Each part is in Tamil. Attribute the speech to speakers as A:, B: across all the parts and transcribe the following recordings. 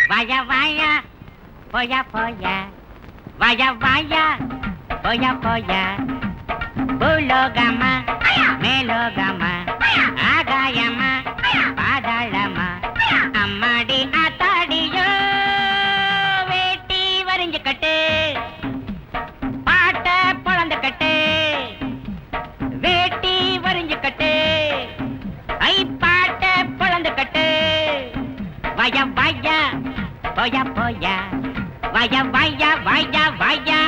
A: வாயா வாயா போயா போயா வாயா வாயா போயா போயா பூலோகமா மேலோகமா ஆகாயமா பாதாளமா அம்மாடி ஆத்தாடியோ வேட்டி வரைஞ்சு கட்டு பாட்ட பொழந்து கட்டு வேட்டி வரைஞ்சு கட்டு ஐ பாட்ட பொழந்து கட்டு வாயா வாயா போயா போயா வாயா வாயா வாயா வாயா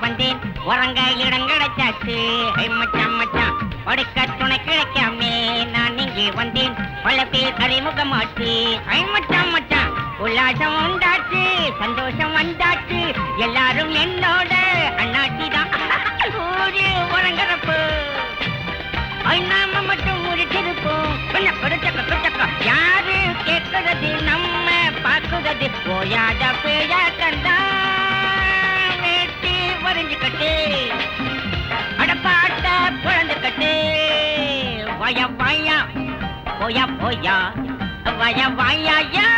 A: வந்தேன் உறங்க இடம் கிடைச்சாச்சு மச்சான் மச்சான் படுக்க துணை கிடைக்காமே நான் இங்கே வந்தேன் பல பேர் அறிமுகமாச்சு மச்சான் மச்சான் உல்லாசம் உண்டாச்சு சந்தோஷம் வந்தாச்சு எல்லாரும் என்னோட அண்ணாச்சி தான் ஊரு உறங்குறப்போ நாம மட்டும் முடிச்சிருப்போம் யாரு கேட்கறது நம்ம பார்க்குறது போயாத பேயா கண்டா வரைஞ்சு கட்டு அடப்பாட்ட புழந்து கட்டு வாயா வாயா போயா போயா வாயா வாயா